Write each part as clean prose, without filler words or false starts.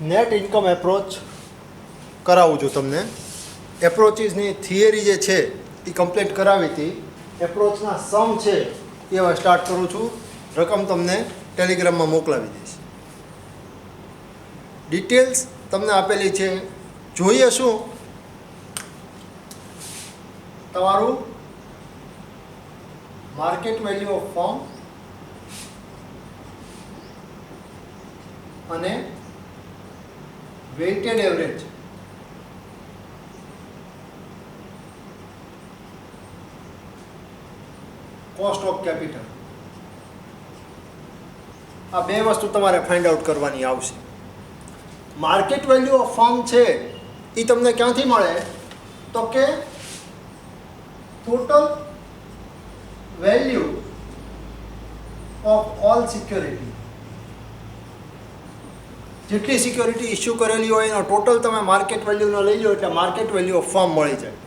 Net income approach કરાવું છું તમને. એપ્રોચીસની થિયરી જે છે એ કમ્પ્લીટ કરાવી હતી. એપ્રોચના સમ છે એ હવે સ્ટાર્ટ કરું છું. રકમ તમને ટેલિગ્રામમાં મોકલાવી દઈશ. ડિટેલ્સ તમને આપેલી છે. જોઈએ શું? તમારું માર્કેટ વેલ્યુ ઓફ ફર્મ અને weighted average cost of capital, આ બે વસ્તુ તમારે ફાઇન્ડ આઉટ કરવાની આવશે. માર્કેટ વેલ્યુ ઓફ ફર્મ છે એ તમને ક્યાંથી મળે? તો કે total value of all security, જેટલી સિક્યોરિટી ઇસ્યુ કરેલી હોય એનો ટોટલ તમે માર્કેટ વેલ્યુનો લઈ લો એટલે માર્કેટ વેલ્યુ ઓફ ફર્મ મળી જાય.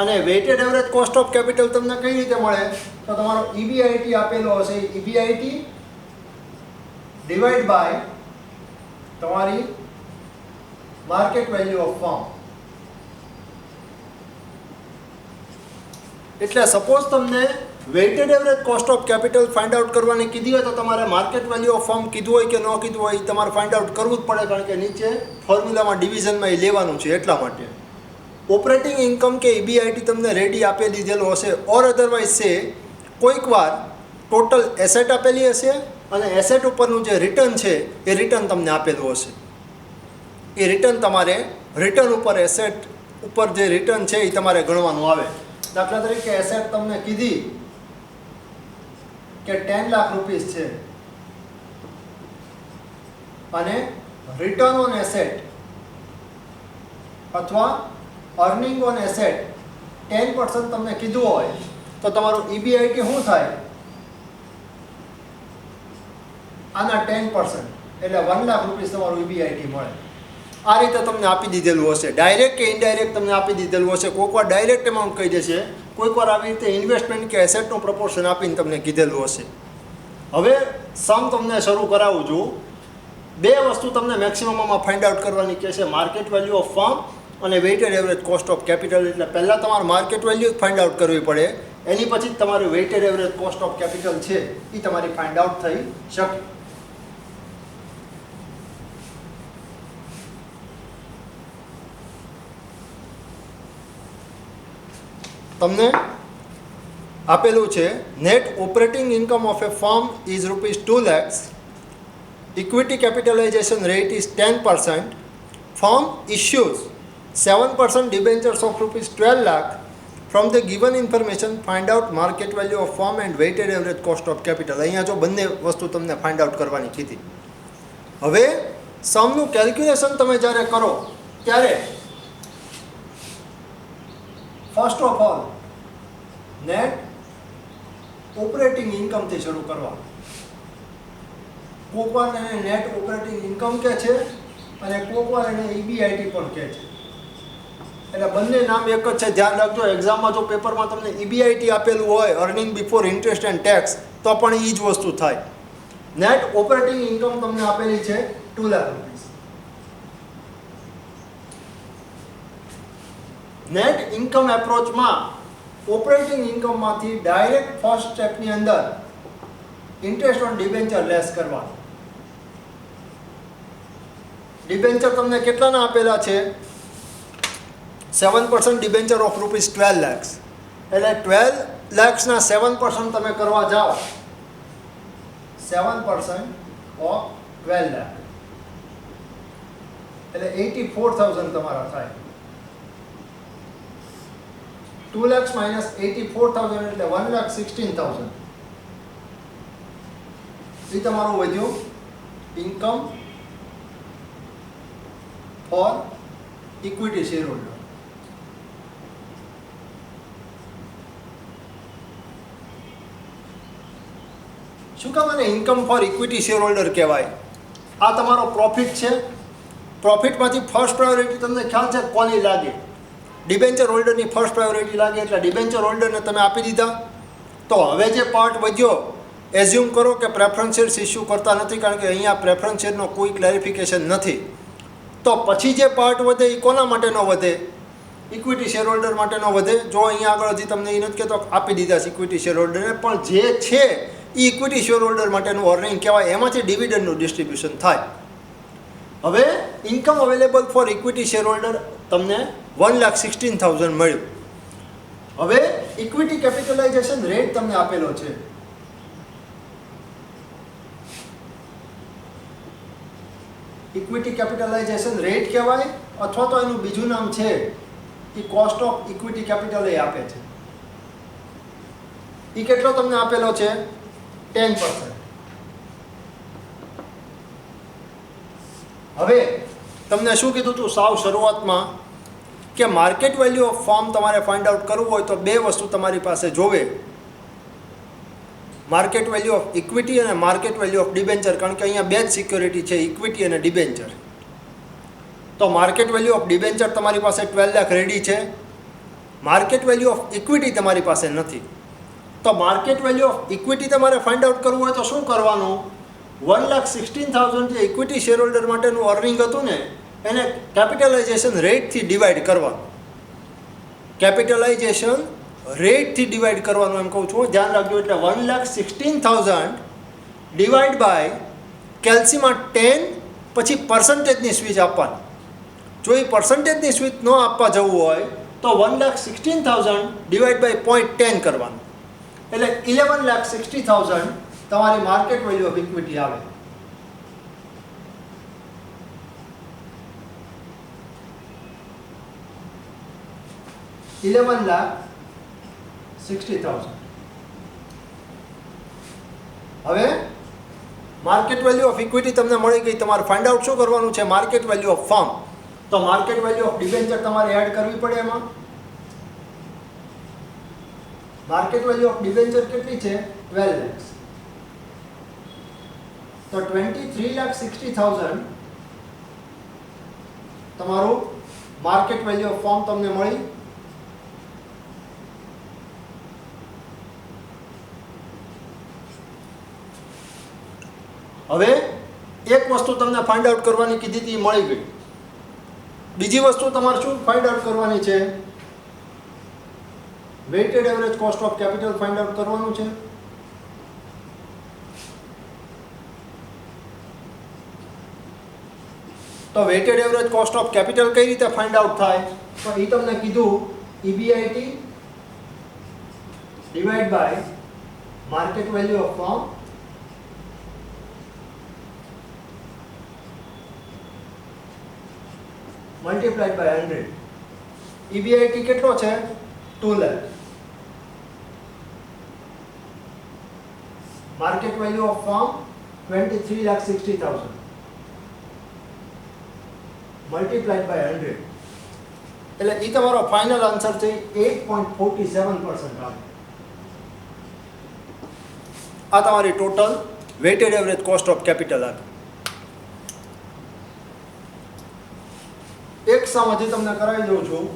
અને weighted average cost of capital તમને કઈ રીતે મળે? તો તમારો EBIT આપેલો હશે, EBIT ડિવાઈડ બાય તમારી માર્કેટ વેલ્યુ ઓફ ફર્મ. એટલે સપોઝ તમને weighted average cost of capital find out કરવાની કીધી હોય તો તમારે માર્કેટ વેલ્યુ ઓફ ફર્મ કીધું હોય કે ન કીધું હોય એ તમારે ફાઇન્ડ આઉટ કરવું જ પડે, કારણ કે નીચે ફોર્મ્યુલામાં ડિવિઝનમાં એ લેવાનું છે એટલા માટે. ઓપરેટિંગ ઇન્કમ કે EBIT તમને રેડી આપી દીધેલો હશે. ઓર અધરવાઇઝ છે કોઈક વાર ટોટલ એસેટ આપેલી હશે અને એસેટ ઉપરનું જે રિટર્ન છે એ રિટર્ન તમને આપેલું હશે. એ રિટર્ન તમારે રિટર્ન ઉપર એસેટ ઉપર જે રિટર્ન છે એ તમારે ગણવાનું આવે. દાખલા તરીકે એસેટ તમને કીધી કે 10 લાખ રૂપીસ છે અને રિટર્ન ઓન એસેટ અથવા અર્નિંગ ઓન એસેટ 10% તમને કીધું હોય તો તમારું EBIT શું થાય? આના 10% એટલે 1 લાખ રૂપીસ તમારું EBIT મળે. આ રીતે તમને આપી દીધેલું હશે. ડાયરેક્ટ કે ઇનડાયરેક્ટ તમને આપી દીધેલું હશે. કોઈક વાર ડાયરેક્ટ અમાઉન્ટ કહી દેશે, કોઈક વાર આવી રીતે ઇન્વેસ્ટમેન્ટ કે એસેટનું પ્રપોર્શન આપીને તમને કીધેલું હશે. હવે સમ તમને શરૂ કરાવું છું. બે વસ્તુ તમને મેક્સિમમમાં ફાઇન્ડ આઉટ કરવાની કહે છે, માર્કેટ વેલ્યુ ઓફ ફર્મ અને weighted average cost of capital. એટલે પહેલાં તમારે માર્કેટ વેલ્યુ ફાઇન્ડ આઉટ કરવી પડે, એની પછી જ તમારું weighted average cost of capital છે એ તમારી ફાઇન્ડ આઉટ થઈ શકે. તમને આપેલું છે net operating income of A firm is ₹2 lakhs, equity capitalisation rate is 10%, firm issues 7% debentures of ₹12 lakh. From the given information find out market value of firm and weighted average cost of capital. અહીંયા જો બંને વસ્તુ તમને find out કરવાની કીધી. હવે સમનું calculation તમે જ્યારે કરો ત્યારે first of all net operating ઇન્કમથી શરૂ કરવા. કોઈક વાર એને નેટ ઓપરેટિંગ ઇન્કમ કહે છે અને કોઈક વાર એને EBIT પણ કહે છે. એટલે બંને નામ એક જ છે, ધ્યાન રાખજો. એક્ઝામમાં જો પેપરમાં તમને EBIT આપેલું હોય, earning before interest and tax, તો પણ એ જ વસ્તુ થાય. નેટ ઓપરેટિંગ ઇન્કમ તમને આપેલી છે 2 લાખ રૂપીસ. નેટ ઇન્કમ એપ્રોચમાં ઓપરેટિંગ ઇન્કમમાંથી ડાયરેક્ટ ફર્સ્ટ સ્ટેપની અંદર ઇન્ટરેસ્ટ ઓન ડિબેન્ચર લેસ કરવાનું. ડિબેન્ચર તમને કેટલાના આપેલા છે? 7% ડિબેન્ચર ઓફ ₹12 lakhs. એટલે 12 lakhsના 7% તમે કરવા જાઓ, 7% ઓફ 12 lakh એટલે 84,000 તમારા થાય. 2 lakhs minus 84,000 એટલે 1,16,000. એ તમારું વધ્યું income for equity shareholder. શું કામ આને income for equity shareholder કહેવાય? આ તમારો પ્રોફિટ છે. પ્રોફિટમાંથી ફર્સ્ટ પ્રાયોરિટી તમને ખ્યાલ છે કોની લાગે? ડિબેન્ચર હોલ્ડરની ફર્સ્ટ પ્રાયોરિટી લાગે. એટલે ડિબેન્ચર હોલ્ડરને તમે આપી દીધા. તો હવે જે પાર્ટ વધ્યો, એઝ્યુમ કરો કે પ્રેફરન્સ શેર્સ ઇસ્યુ કરતા નથી, કારણ કે અહીંયા પ્રેફરન્સ શેરનો કોઈ ક્લેરિફિકેશન નથી. તો પછી જે પાર્ટ વધે એ કોના માટેનો વધે? ઇક્વિટી શેર હોલ્ડર માટેનો વધે. જો અહીંયા આગળ હજી તમને એ નથી કહેતો આપી દીધા છે ઇક્વિટી શેર હોલ્ડરને, પણ જે છે એ ઇક્વિટી શેર હોલ્ડર માટેનું અર્નિંગ કહેવાય. એમાંથી ડિવિડન્ડનું ડિસ્ટ્રીબ્યુશન થાય. હવે income available four equity share holder તમને 1,16,000 મળ્યું. હવે ઇક્વિટી કેપિટલાઇઝેશન રેટ તમને આપેલો છે. ઇક્વિટી કેપિટલાઇઝેશન રેટ કહેવાય, અથવા તો એનું બીજું નામ છે એ કોસ્ટ ઓફ ઇક્વિટી કેપિટલ એ આપે છે. એ કેટલો તમને આપેલો છે? 10%. હવે તમને શું કીધું હતું સાવ શરૂઆતમાં કે માર્કેટ વેલ્યુ ઓફ ફર્મ તમારે ફાઇન્ડ આઉટ કરવું હોય તો બે વસ્તુ તમારી પાસે જોવે: માર્કેટ વેલ્યુ ઓફ ઇક્વિટી અને માર્કેટ વેલ્યુ ઓફ ડિબેન્ચર. કારણ કે અહીંયા બે જ સિક્યોરિટી છે, ઇક્વિટી અને ડિબેન્ચર. તો માર્કેટ વેલ્યુ ઓફ ડિબેન્ચર તમારી પાસે 12 લાખ રેડી છે. માર્કેટ વેલ્યુ ઓફ ઇક્વિટી તમારી પાસે નથી. તો માર્કેટ વેલ્યુ ઓફ ઇક્વિટી તમારે ફાઇન્ડ આઉટ કરવું હોય તો શું કરવાનું? 1,16,000 જે ઇક્વિટી શેર હોલ્ડર માટેનું અર્નિંગ હતું ને એને કેપિટલાઇઝેશન રેટથી ડિવાઈડ કરવાનું. કેપિટલાઇઝેશન રેટથી ડિવાઈડ કરવાનું એમ કહું છું, ધ્યાન રાખજો. એટલે 1,16,000 ડિવાઈડ બાય કેલ્સીમાં 10 પછી પર્સન્ટેજની સ્વિચ આપવાની. જો એ પર્સન્ટેજની સ્વિચ ન આપવા જવું હોય તો 1,16,000 ડિવાઈડ બાય 0.10 કરવાનું. એટલે 11,60,000 તમારી માર્કેટ વેલ્યુ ઓફ ઇક્વિટી આવે. $11,60,000. હવે માર્કેટ વેલ્યુ ઓફ ઇક્વિટી તમને મળી ગઈ. તમારે ફાઇન્ડ આઉટ શું કરવાનું છે? Market value of firm. તો માર્કેટ વેલ્યુ ઓફ ડિબેન્ચર તમારે એડ કરવી પડે. એમાં માર્કેટ વેલ્યુ ઓફ ડિબેન્ચર કેટલી છે? 12 lakhs. તો 23,60,000 તમારું માર્કેટ વેલ્યુ ઓફ ફર્મ તમને મળી. હવે એક વસ્તુ તમને ફાઇન્ડ આઉટ કરવાની કીધી હતી, મળી ગઈ. બીજી વસ્તુ તમારે શું ફાઇન્ડ આઉટ કરવાની છે? Weighted average cost of capital find out કરવાનું છે. તો weighted average cost of capital કઈ રીતે ફાઇન્ડ આઉટ થાય? તો એ તમને કીધું EBIT divide by market value of firm multiplied by 100. EBIT કેટલો છે? 2 lakh. Market value of firm 23,60,000 multiplied by 100. એટલે એ તમારો ફાઇનલ આન્સર છે 8.47% આવે. આ તમારી total weighted average cost of capital આવે. એક સમ હજી તમને કરાવી દઉં છું.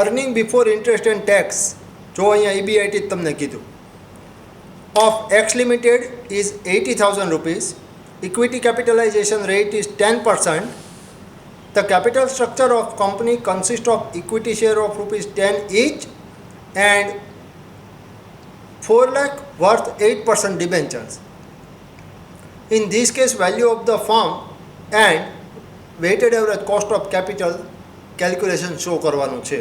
Earning before interest and tax. જો અહીંયા EBIT જ તમને કીધું. Of x limited is 80,000 rupees. Equity capitalisation rate is 10%. The capital structure of company consist of equity share of ₹10 each and 4 lakh worth 8% debentures. In this case, value of the firm and weighted average cost of capital calculation show કરવાનું છે.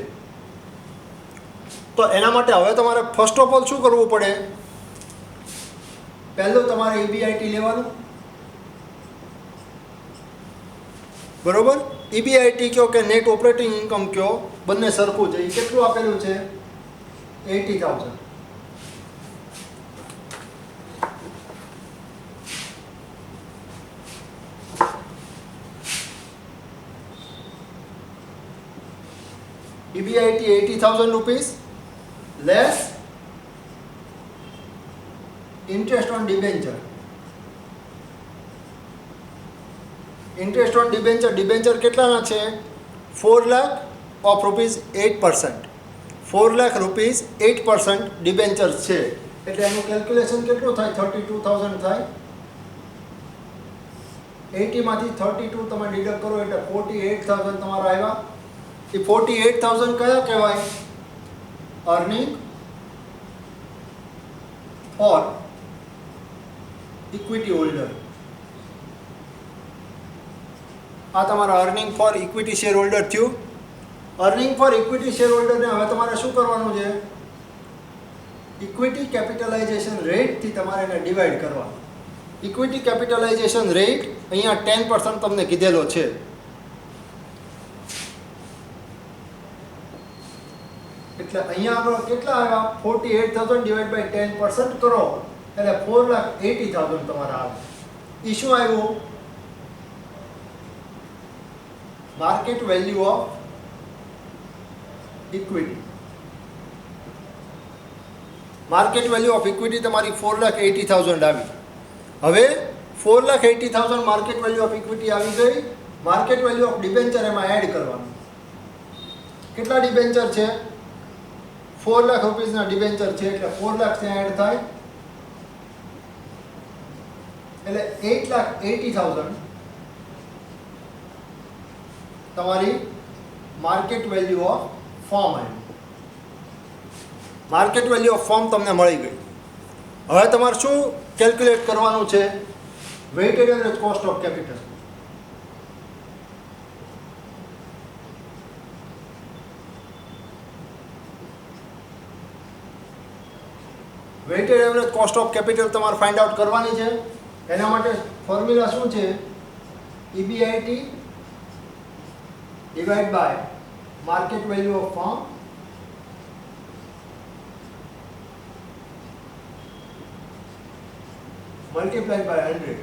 તો એના માટે હવે તમારે first of all શું કરવું પડે? પહેલું તમારે EBIT લેવાનું, બરોબર? EBIT કયો કે નેટ ઓપરેટિંગ ઇન્કમ કયો, બંને સરખું છે. એ કેટલું આપેલું છે? 80,000. EBIT 80,000 rupees less interest on debenture. Interest on debenture, debenture કેટલાના છે? 4 lakh of rupees 8%. 4 lakh rupees 8% debenture છે. એટલે એનું કેલ્ક્યુલેશન કેટલું થાય? 32,000 થાય. 80 માંથી 32 તમે ડિડક્ટ કરો એટલે 48,000 તમારા આવ્યા. એ 48,000 કયા કહેવાય? Earning for equity holder. આ તમારા earning for equity shareholder થયું. અર્નિંગ ફોર ઇક્વિટી શેર હોલ્ડરને હવે તમારે શું કરવાનું છે? ઇક્વિટી કેપિટલાઇઝેશન રેટથી તમારે એને ડિવાઈડ કરવાનું. ઇક્વિટી કેપિટલાઇઝેશન રેટ અહીંયા 10% તમને કીધેલો છે. એટલે અહીંયા આગળ કેટલા આવ્યા? 48,000 ડિવાઈડ બાય 10% કરો એટલે 4,80,000 તમારા આવે. એ શું આવ્યું? Market value of equity. Market value of equity તમારી 4,80,000 આવી. હવે 4,80,000 માર્કેટ વેલ્યુ ઓફ ઇક્વિટી આવી ગઈ. માર્કેટ વેલ્યુ ઓફ ડિબેન્ચર એમાં એડ કરવાનું. કેટલા ડિબેન્ચર છે? 4 લાખ રૂપિયાના ડિબેન્ચર છે એટલે 4 લાખ ત્યાં એડ થાય એટલે 8,80,000 તમારી માર્કેટ વેલ્યુ ઓફ ફોર્મ આવી. માર્કેટ વેલ્યુ ઓફ ફોર્મ તમને મળી ગઈ. હવે તમારે શું કેલ્ક્યુલેટ કરવાનું છે? Weighted average cost of capital. Weighted average cost of capital તમારે ફાઇન્ડ આઉટ કરવાની છે. એના માટે ફોર્મ્યુલા શું છે? EBIT divide by market value of firm multiplied by 100.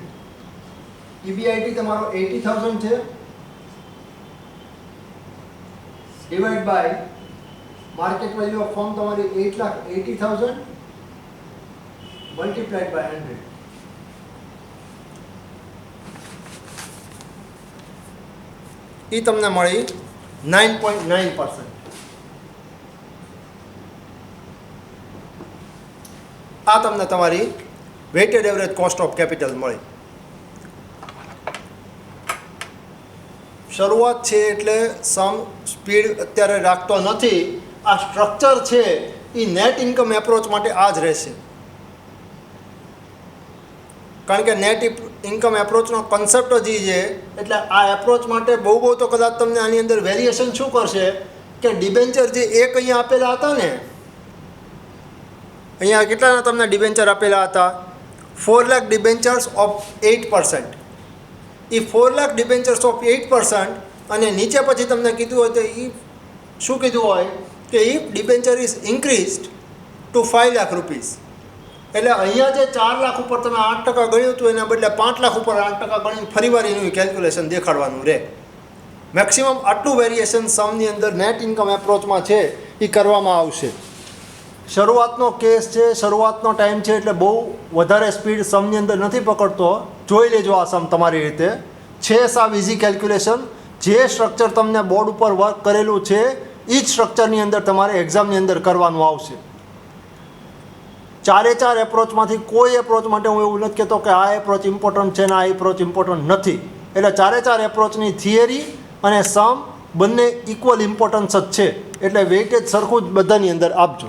EBIT તમારો 80,000 છે divide by market value of firm તમારી 8,80,000 મલ્ટીપ્લાઈડ બાય 100. એ તમને મળી 9.9%. આ તમને તમારી weighted average cost of capital મળી. શરૂઆત છે એટલે સમ સ્પીડ અત્યારે રાખતો નથી. આ સ્ટ્રક્ચર છે એ નેટ ઇન્કમ એપ્રોચ માટે આ જ રહેશે. કારણ કે નેટ ઇન્કમ એપ્રોચનો કન્સેપ્ટ જ એ છે. એટલે આ એપ્રોચ માટે બહુ તો કદાચ તમને આની અંદર વેરિએશન શું કરશે કે ડિબેન્ચર જે એક અહીંયા આપેલા હતા ને, અહીંયા કેટલાના તમને ડિબેન્ચર આપેલા હતા? 4 lakh debentures of 8%. A 4 lakh debentures of 8% અને નીચે પછી તમને કીધું હોય તો એ શું કીધું હોય કે if debenture is increased to 5 lakh rupees. એટલે અહીંયા જે 4 લાખ ઉપર તમે 8% ગણ્યું હતું એના બદલે 5 લાખ ઉપર 8% ગણીને ફરીવાર એનું કેલ્ક્યુલેશન દેખાડવાનું રહે. મેક્સિમમ આટલું વેરિએશન સમની અંદર નેટ ઇન્કમ એપ્રોચમાં છે એ કરવામાં આવશે. શરૂઆતનો કેસ છે, શરૂઆતનો ટાઈમ છે એટલે બહુ વધારે સ્પીડ સમની અંદર નથી પકડતો. જોઈ લેજો આ સમ તમારી રીતે છે. સાવ ઇઝી કેલ્ક્યુલેશન. જે સ્ટ્રક્ચર તમને બોર્ડ ઉપર વર્ક કરેલું છે એ જ સ્ટ્રક્ચરની અંદર તમારે એક્ઝામની અંદર કરવાનું આવશે. 4 એપ્રોચમાંથી કોઈ એપ્રોચ માટે હું એવું નથી કહેતો કે આ એપ્રોચ ઇમ્પોર્ટન્ટ છે ને આ એપ્રોચ ઇમ્પોર્ટન્ટ નથી. એટલે 4 એપ્રોચની થિયરી અને સમ બંને ઇક્વલ ઇમ્પોર્ટન્સ જ છે. એટલે વેઇટેજ સરખું જ બધાની અંદર આપજો.